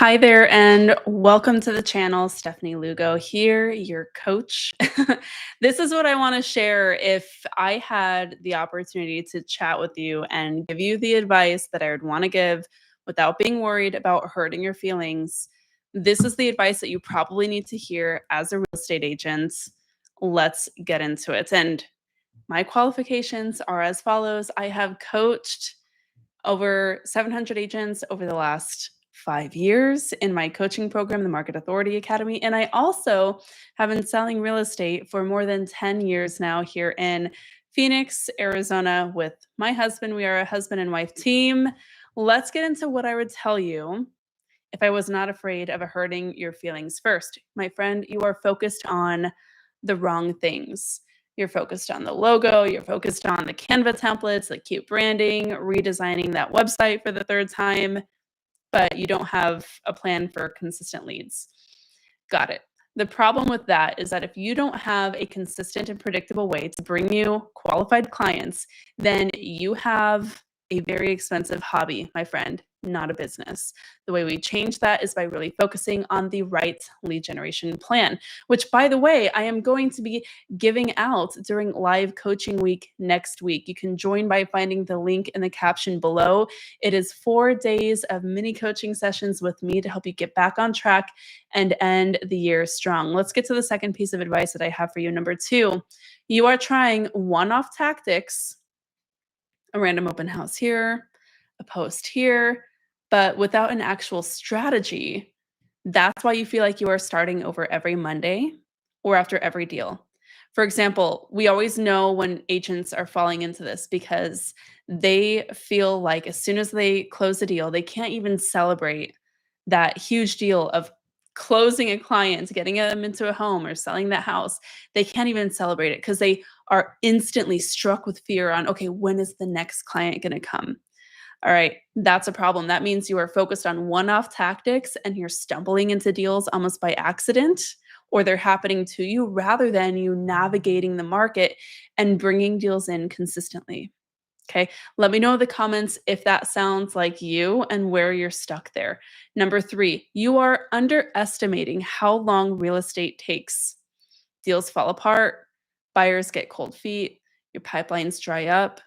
Hi there, and welcome to the channel. Stefanie Lugo here, your coach. This is what I want to share if I had the opportunity to chat with you and give you the advice that I would want to give without being worried about hurting your feelings. This is the advice that you probably need to hear as a real estate agent. Let's get into it. And my qualifications are as follows. I have coached over 700 agents over the last 5 years in my coaching program, the Market Authority Academy. And I also have been selling real estate for more than 10 years now here in Phoenix, Arizona, with my husband. We are a husband and wife team. Let's get into what I would tell you if I was not afraid of hurting your feelings. First, my friend, you are focused on the wrong things. You're focused on the logo, you're focused on the Canva templates, the cute branding, redesigning that website for the third time, but you don't have a plan for consistent leads. Got it. The problem with that is that if you don't have a consistent and predictable way to bring you qualified clients, then you have a very expensive hobby, my friend, not a business. The way we change that is by really focusing on the right lead generation plan, which, by the way, I am going to be giving out during live coaching week next week. You can join by finding the link in the caption below. It is 4 days of mini coaching sessions with me to help you get back on track and end the year strong. Let's get to the second piece of advice that I have for you. Number two, you are trying one-off tactics, a random open house here, a post here, but without an actual strategy. That's why you feel like you are starting over every Monday or after every deal. For example, we always know when agents are falling into this because they feel like as soon as they close a deal, they can't even celebrate that huge deal of closing a client, getting them into a home or selling that house. They can't even celebrate it because they are instantly struck with fear on, okay, when is the next client going to come? All right, that's a problem. That means you are focused on one-off tactics and you're stumbling into deals almost by accident, or they're happening to you rather than you navigating the market and bringing deals in consistently. Okay, let me know in the comments if that sounds like you and where you're stuck there. Number three, you are underestimating how long real estate takes. Deals fall apart, buyers get cold feet, your pipelines dry up.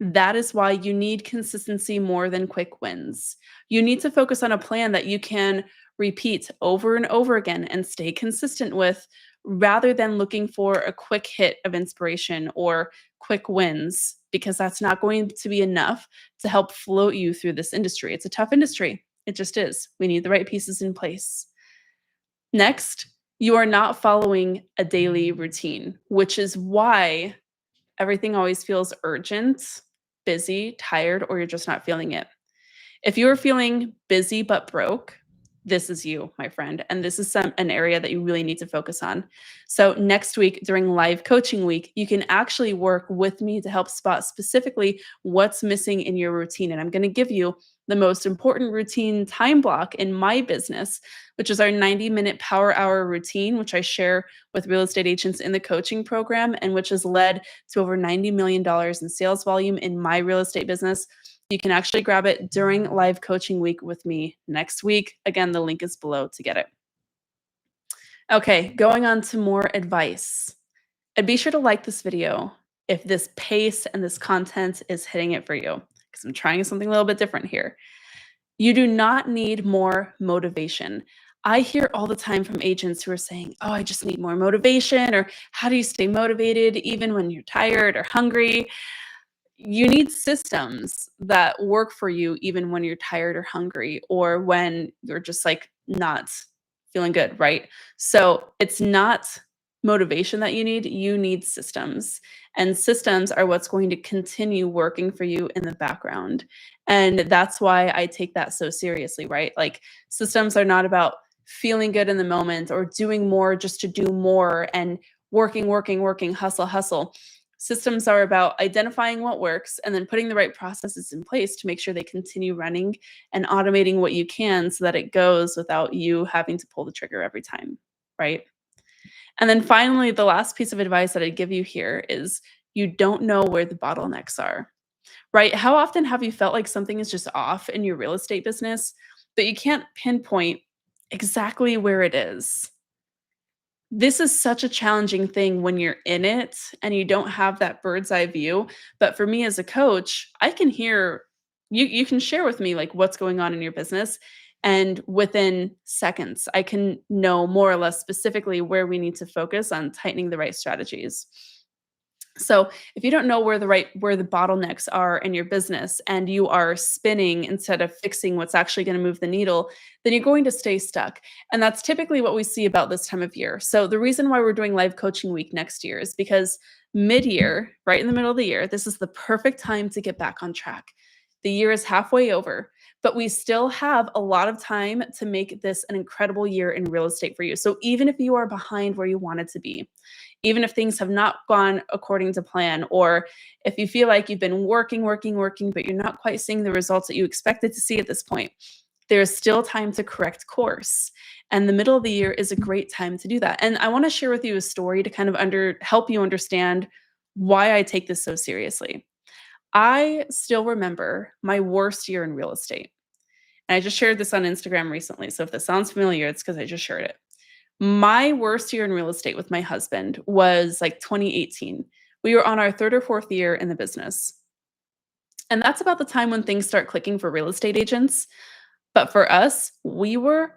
That is why you need consistency more than quick wins. You need to focus on a plan that you can repeat over and over again and stay consistent with rather than looking for a quick hit of inspiration or quick wins, because that's not going to be enough to help float you through this industry. It's a tough industry. It just is. We need the right pieces in place. Next, you are not following a daily routine, which is why everything always feels urgent, busy, tired, or you're just not feeling it. If you are feeling busy but broke, this is you, my friend, and this is an area that you really need to focus on. So next week during live coaching week, you can actually work with me to help spot specifically what's missing in your routine. And I'm going to give you the most important routine time block in my business, which is our 90-minute power hour routine, which I share with real estate agents in the coaching program, and which has led to over $90 million in sales volume in my real estate business. You can actually grab it during live coaching week with me next week. Again, the link is below to get it. Okay, going on to more advice. And be sure to like this video if this pace and this content is hitting it for you, because I'm trying something a little bit different here. You do not need more motivation. I hear all the time from agents who are saying, oh, I just need more motivation, or how do you stay motivated even when you're tired or hungry? You need systems that work for you even when you're tired or hungry or when you're just like not feeling good, right? So it's not motivation that you need systems. And systems are what's going to continue working for you in the background. And that's why I take that so seriously, right? Like systems are not about feeling good in the moment or doing more just to do more and working, hustle, hustle. Systems are about identifying what works and then putting the right processes in place to make sure they continue running and automating what you can so that it goes without you having to pull the trigger every time, right? And then finally, the last piece of advice that I'd give you here is you don't know where the bottlenecks are, right? How often have you felt like something is just off in your real estate business? but you can't pinpoint exactly where it is. This is such a challenging thing when you're in it and you don't have that bird's eye view, but for me as a coach, I can hear you can share with me, like, what's going on in your business, and within seconds, I can know more or less specifically where we need to focus on tightening the right strategies. So, if you don't know where the bottlenecks are in your business and you are spinning instead of fixing what's actually going to move the needle, then you're going to stay stuck. And that's typically what we see about this time of year. So, the reason why we're doing live coaching week next year is because mid-year, right in the middle of the year, this is the perfect time to get back on track. The year is halfway over, but we still have a lot of time to make this an incredible year in real estate for you. So, even if you are behind where you wanted to be, even if things have not gone according to plan, or if you feel like you've been working, but you're not quite seeing the results that you expected to see at this point, there's still time to correct course. And the middle of the year is a great time to do that. And I want to share with you a story to kind of help you understand why I take this so seriously. I still remember my worst year in real estate. And I just shared this on Instagram recently. So if this sounds familiar, it's because I just shared it. My worst year in real estate with my husband was like 2018. We were on our 3rd or 4th year in the business. And that's about the time when things start clicking for real estate agents. But for us, we were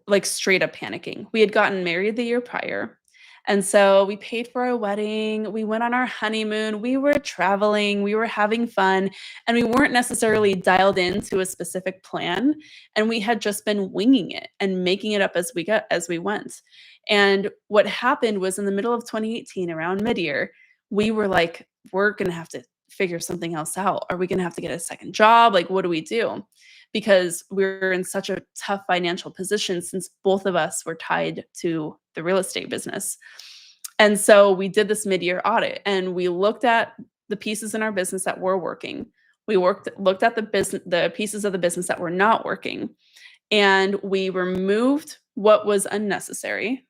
like straight up panicking. We had gotten married the year prior. And so we paid for our wedding, we went on our honeymoon, we were traveling, we were having fun, and we weren't necessarily dialed into a specific plan. And we had just been winging it and making it up as we went. And what happened was in the middle of 2018, around mid-year, we were like, we're gonna have to figure something else out. Are we gonna have to get a second job? Like, what do we do? Because we're in such a tough financial position since both of us were tied to the real estate business. And so we did this mid-year audit and we looked at the pieces in our business that were working. We looked at the pieces of the business that were not working, and we removed what was unnecessary.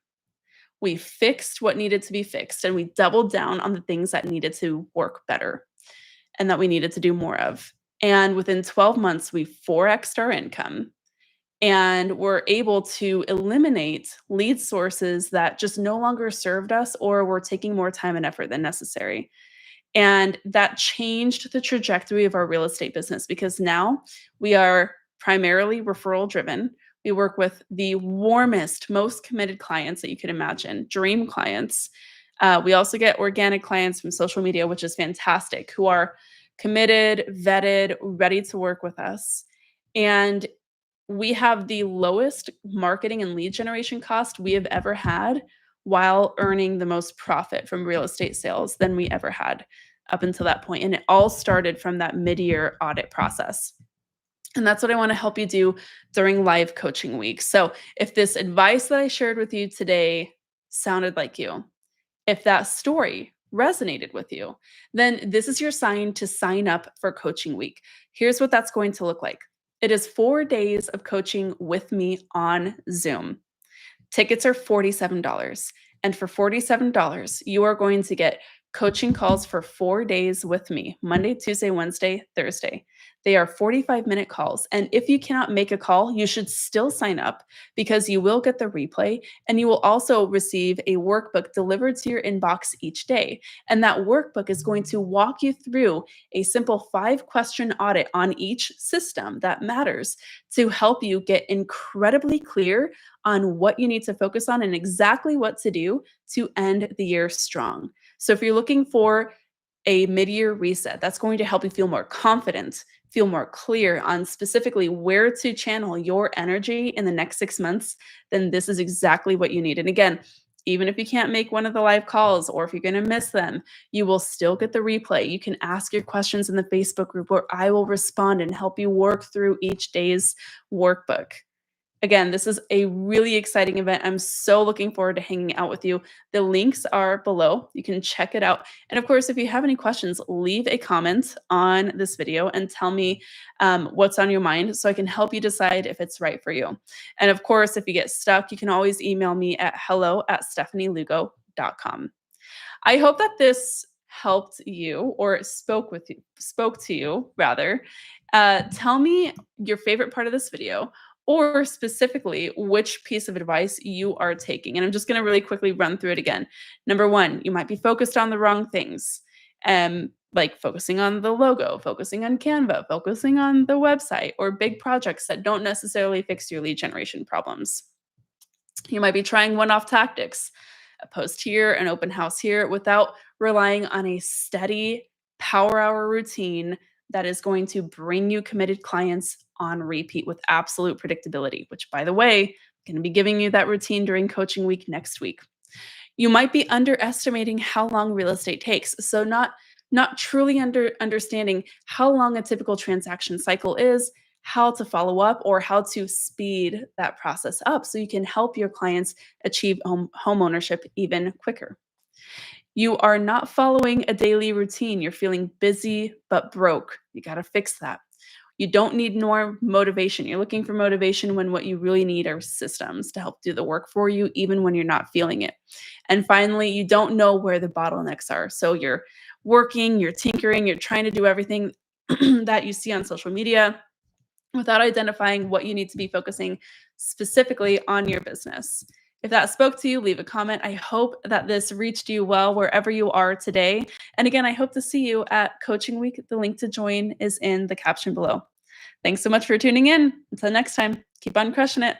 We fixed what needed to be fixed, and we doubled down on the things that needed to work better and that we needed to do more of. And within 12 months, we 4x'd our income and were able to eliminate lead sources that just no longer served us or were taking more time and effort than necessary. And that changed the trajectory of our real estate business because now we are primarily referral driven. We work with the warmest, most committed clients that you could imagine, dream clients. We also get organic clients from social media, which is fantastic, who are committed, vetted, ready to work with us. And we have the lowest marketing and lead generation cost we have ever had while earning the most profit from real estate sales than we ever had up until that point. And it all started from that mid-year audit process. And that's what I want to help you do during live coaching week. So if this advice that I shared with you today sounded like you, if that story resonated with you, then this is your sign to sign up for coaching week. Here's what that's going to look like. It is 4 days of coaching with me on Zoom. Tickets are $47. And for $47, you are going to get coaching calls for 4 days with me, Monday, Tuesday, Wednesday, Thursday. They are 45-minute calls. And if you cannot make a call, you should still sign up because you will get the replay and you will also receive a workbook delivered to your inbox each day. And that workbook is going to walk you through a simple 5-question audit on each system that matters to help you get incredibly clear on what you need to focus on and exactly what to do to end the year strong. So if you're looking for a mid-year reset, that's going to help you feel more confident, feel more clear on specifically where to channel your energy in the next 6 months, then this is exactly what you need. And again, even if you can't make one of the live calls or if you're going to miss them, you will still get the replay. You can ask your questions in the Facebook group where I will respond and help you work through each day's workbook. Again, this is a really exciting event. I'm so looking forward to hanging out with you. The links are below. You can check it out. And of course, if you have any questions, leave a comment on this video and tell me what's on your mind so I can help you decide if it's right for you. And of course, if you get stuck, you can always email me at hello@stefanielugo.com. I hope that this helped you or spoke to you rather. Tell me your favorite part of this video or specifically which piece of advice you are taking. And I'm just going to really quickly run through it again. Number one, you might be focused on the wrong things. Like focusing on the logo, focusing on Canva, focusing on the website, or big projects that don't necessarily fix your lead generation problems. You might be trying one off tactics, a post here, an open house here, without relying on a steady power hour routine that is going to bring you committed clients on repeat with absolute predictability, which, by the way, I'm going to be giving you that routine during coaching week next week. You might be underestimating how long real estate takes. So not truly understanding how long a typical transaction cycle is, how to follow up, or how to speed that process up so you can help your clients achieve home ownership even quicker. You are not following a daily routine. You're feeling busy but broke. You got to fix that. You don't need more motivation. You're looking for motivation when what you really need are systems to help do the work for you, even when you're not feeling it. And finally, you don't know where the bottlenecks are. So you're working, you're tinkering, you're trying to do everything that you see on social media without identifying what you need to be focusing specifically on your business. If that spoke to you, leave a comment. I hope that this reached you well wherever you are today. And again, I hope to see you at Coaching Week. The link to join is in the caption below. Thanks so much for tuning in. Until next time, keep on crushing it.